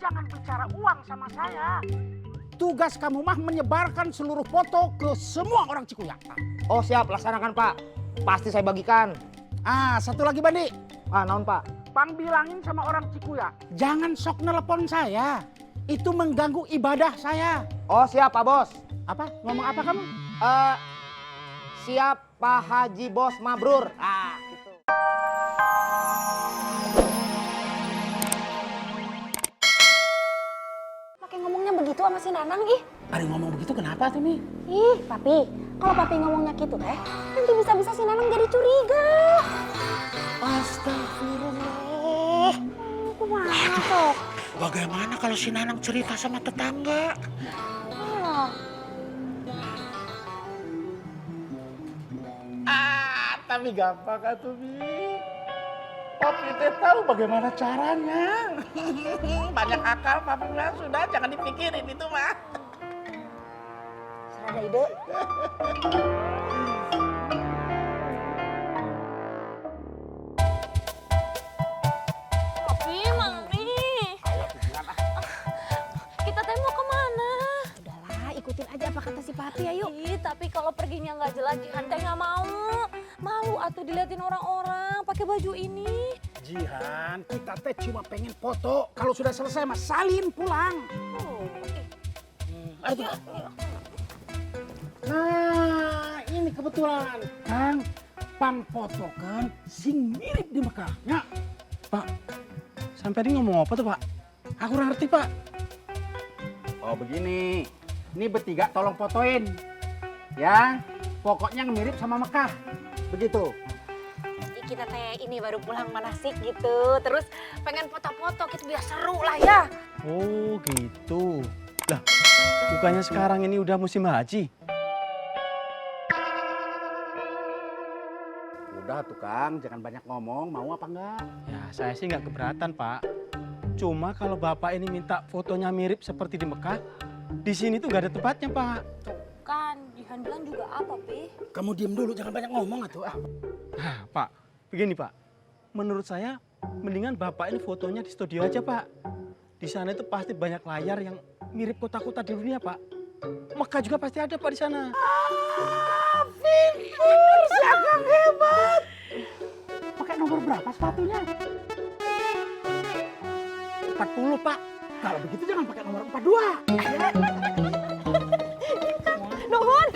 jangan bicara uang sama saya. Tugas kamu mah menyebarkan seluruh foto ke semua orang Cikuya. Oh siap, laksanakan Pak. Pasti saya bagikan. Satu lagi Bandi. Naon Pak? Bang bilangin sama orang Cikuya, jangan sok nelpon saya. Itu mengganggu ibadah saya. Oh siap Pak Bos. Apa? Ngomong apa kamu? Siap Pak Haji Bos Mabrur. Gitu. Pakai ngomongnya begitu sama si Nanang ih. Ada ngomong begitu kenapa tuh Mi? Ih, Papi, kalau Papi ngomongnya gitu teh, nanti bisa-bisa si Nanang jadi curiga. Astagfirullah. Kumaha sok? Bagaimana kalau si Nanang cerita sama tetangga? Tapi gampang atuh Mi. Papi teh tahu bagaimana caranya. Banyak akal Papi mah sudah, jangan dipikirin itu mah. Serada ide. Papi, Mami. Kita teh mau kemana? Udahlah, ikutin aja apa kata si Papi, ayo. Ih, tapi kalau perginya nggak jelas, Jihan teh nggak mau. Malu atuh diliatin orang-orang pakai baju ini. Jihan, kita teh cuma pengen foto. Kalau sudah selesai mah salin pulang. Oh, Ayo. Nah, ini kebetulan Kang Pang fotokan sing mirip di Mekah. Ya. Pak, sampai ini ngomong apa tuh Pak? Aku kurang ngerti Pak. Oh begini, ini bertiga tolong fotoin. Ya, pokoknya mirip sama Mekah. Begitu. Kita teh ini baru pulang manasik gitu, terus pengen foto-foto gitu biar seru lah ya. Oh gitu. Lah, bukannya sekarang ini udah musim haji? Udah tuh Kang, jangan banyak ngomong, mau apa enggak? Ya, saya sih nggak keberatan Pak. Cuma kalau Bapak ini minta fotonya mirip seperti di Mekah, di sini tuh nggak ada tempatnya Pak. tuh kan, Jihan bilang juga apa, Pi? Kamu diem dulu, jangan banyak ngomong atuh. Nah, Pak, begini Pak. Menurut saya, mendingan Bapak ini fotonya di studio aja Pak. Di sana itu pasti banyak layar yang mirip kota-kota di dunia Pak. Mekah juga pasti ada Pak di sana. Pinter, si Akang hebat. Pakai nomor berapa sepatunya? 40 Pak. Kalau begitu jangan pakai nomor 42. Nuhun.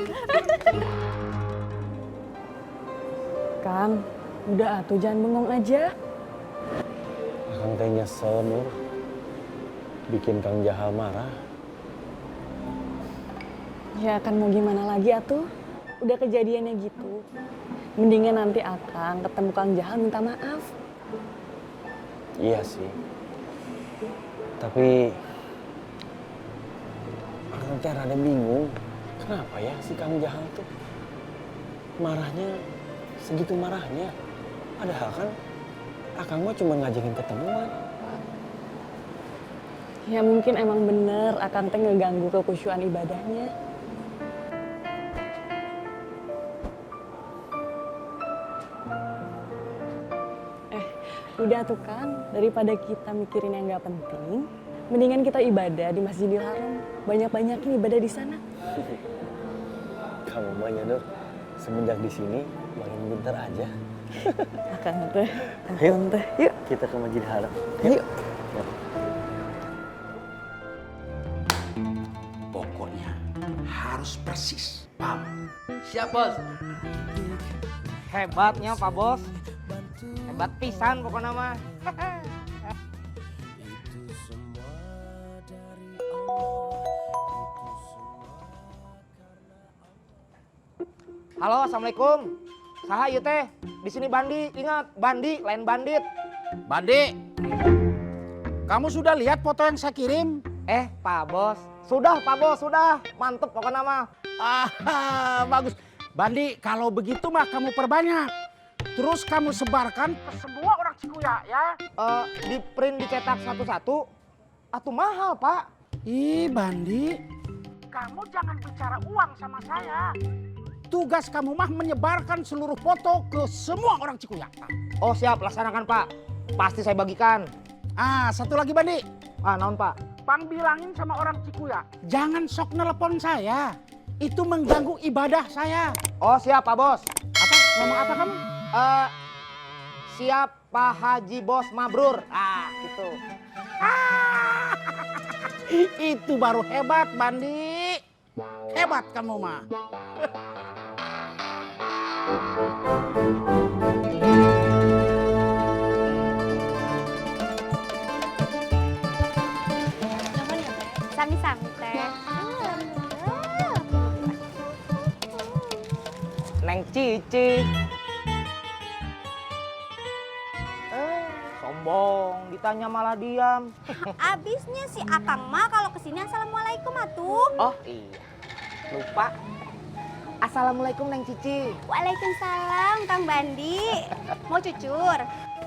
Kang, udah atuh jangan bengong aja. Akang teh nyesel Nur, bikin Kang Jahal marah. Ya kan mau gimana lagi atuh? Udah kejadiannya gitu. Mendingan nanti Akang ketemu Kang Jahal minta maaf. Iya sih. Tapi Akang teh rada bingung. Kenapa ya si Kang Jahal tuh marahnya segitu marahnya? Padahal kan Akang mah cuma ngajakin ketemuan. Ya mungkin emang bener Akang teh ngeganggu kekhusyuan ibadahnya. Udah tuh Kang, daripada kita mikirin yang nggak penting, mendingan kita ibadah di Masjidil Haram. Banyak-banyakin ibadah di sana. Kamu mah Nur, semenjak di sini makin pintar aja. Akang teh, Ayo. Akang teh. Yuk. Kita ke Masjidil Haram. Yuk. Pokoknya harus persis. Paham? Siap Bos. Hebatnya Pak Bos. Hebat pisan pokoknya mah. Halo, assalamualaikum. Saha ieu teh? Di sini Bandi, ingat Bandi lain bandit. Bandi, kamu sudah lihat foto yang saya kirim? Pak Bos. Sudah Pak Bos, sudah. Mantep pokoknya mah. Bagus. Bandi, kalau begitu mah kamu perbanyak. Terus kamu sebarkan ke semua orang Cikuya ya. Di print dicetak satu-satu. Atuh mahal Pak. Ih Bandi, kamu jangan bicara uang sama saya. Tugas kamu mah menyebarkan seluruh foto ke semua orang Cikuya. Oh siap, laksanakan Pak. Pasti saya bagikan. Satu lagi Bandi. Ah, naon Pak? Pang bilangin sama orang Cikuya, jangan sok nelpon saya. Itu mengganggu ibadah saya. Oh siap Pak Bos. Apa? Ngomong apa kamu? Siap Pak Haji Bos Mabrur. Ah gitu. Itu baru hebat, Bandi. Hebat kamu mah. Sami-sami teh. Neng Cici. Sombong, ditanya malah diam. Abisnya si Akang mah kalau kesini assalamualaikum atuh. Oh iya, lupa. Assalamualaikum Neng Cici. Waalaikumsalam Kang Bandi. Mau cucur?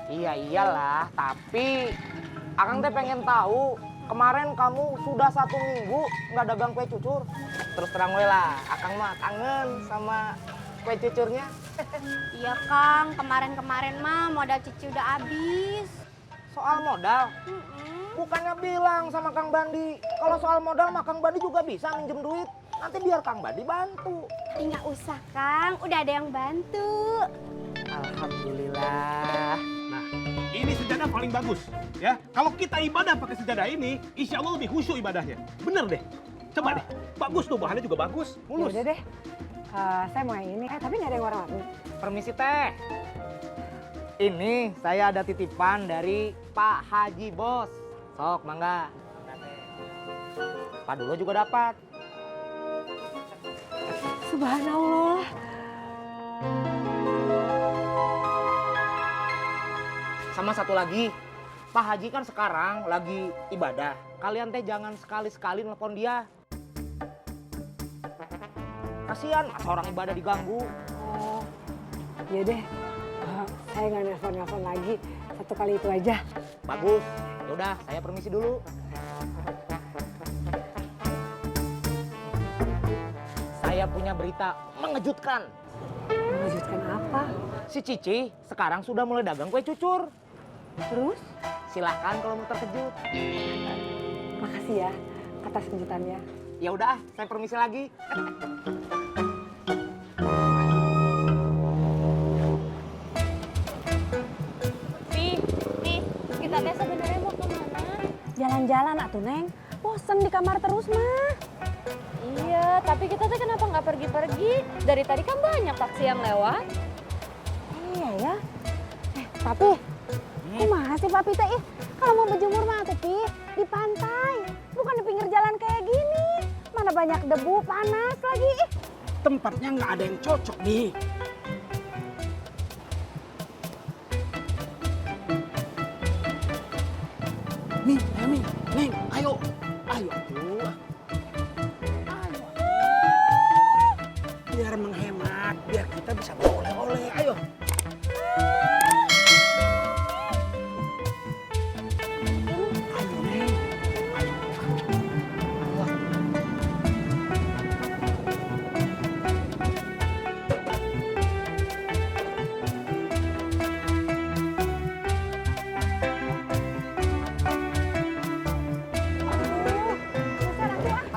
Iya iyalah, tapi Akang teh pengen tahu. Kemarin kamu sudah 1 minggu nggak dagang kue cucur. Terus terang we lah, Akang mah kangen sama kue cucurnya. Iya Kang, kemarin-kemarin mah modal Cici udah habis. Soal modal, bukannya bilang sama Kang Bandi, kalau soal modal mah Kang Bandi juga bisa minjem duit. Nanti biar Kang Bandi bantu. Nggak usah Kang, udah ada yang bantu. Alhamdulillah. Nah, ini sejadah paling bagus. Ya, kalau kita ibadah pakai sejadah ini, insya Allah lebih khusyuk ibadahnya. Bener deh. Coba deh. Bagus tuh, bahannya juga bagus. Mulus. Udah deh, saya mau yang ini. Tapi nggak ada yang warna-warni. Permisi teh. Ini saya ada titipan dari Pak Haji Bos. Sok, mangga. Pak Dulo juga dapat. Subhanallah. Sama satu lagi, Pak Haji kan sekarang lagi ibadah. Kalian teh jangan sekali-sekali nelpon dia. Kasihan masa orang ibadah diganggu. Oh, iya deh. Saya nggak nelfon-nelfon lagi. 1 kali itu aja. Bagus. Yaudah, saya permisi dulu. Saya punya berita mengejutkan. Mengejutkan apa? Si Cici sekarang sudah mulai dagang kue cucur. Terus? Silahkan kalau mau terkejut. Makasih ya atas kejutannya. Ya udah, saya permisi lagi. Nih, kita teh sebenarnya mau kemana? Jalan-jalan atuh Neng. Bosen di kamar terus mah. Iya, tapi kita teh kenapa nggak pergi-pergi? Dari tadi kan banyak taksi yang lewat. Iya ya. Papi. Kumaha sih Papi teh? Kalau mau berjemur mah tuh Pi, di pantai. Bukan di pinggir jalan kayak gini. Mana banyak debu, panas lagi. Tempatnya nggak ada yang cocok nih. Nih, Neng, Neng, ayo, ayo atuh. Ayo. Biar menghemat, biar kita bisa bawa oleh-oleh. Ayo. Ayo, Neng. Ayo.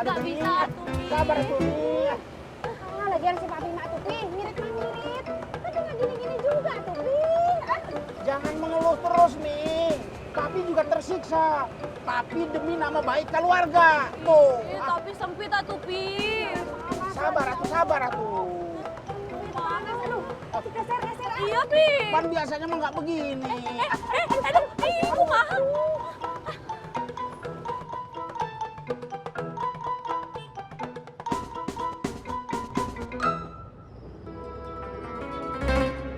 Nggak bisa tuh. Sabar tuh. Lagian si Papi mak tuh Pi, mirip mah mirip. Tapi nggak gini-gini juga tuh Pi. Jangan mengeluh terus nih. Papi juga tersiksa. Tapi demi nama baik keluarga. Tuh. Tapi sempit atuh, Pi. Sabar atuh, sabar atuh. Panas aduh. Geser-geser. Iya, Pi. Pan biasanya mah nggak begini. Aduh, ibu mahal.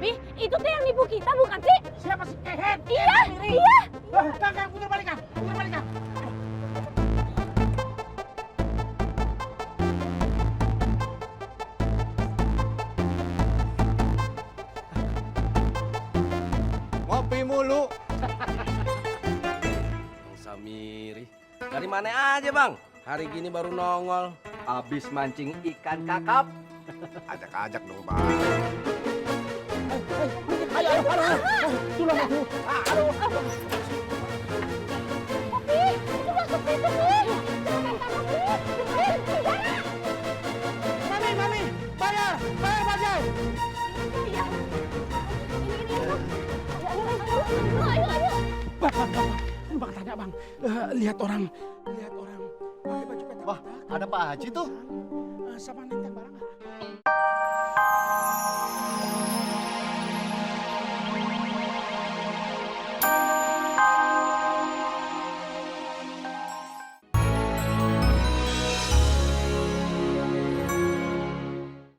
Pi, itu teh yang nipu kita bukan sih? Siapa sih kehet? Iya, iya. Kakak, putar balik Kang. Putar balik Kang. Ngopi mulu. Bang Samiri. Dari mana aja bang? Hari gini baru nongol. Habis mancing ikan kakap. Ajak-ajak dong bang. Ayo, ayo, ayo. Tulang aku. Aduh. Pi, itu Bang tanya bang, lihat orang pakai baju petak. Wah, ada Pak Haji tuh. Sama nenteng barang.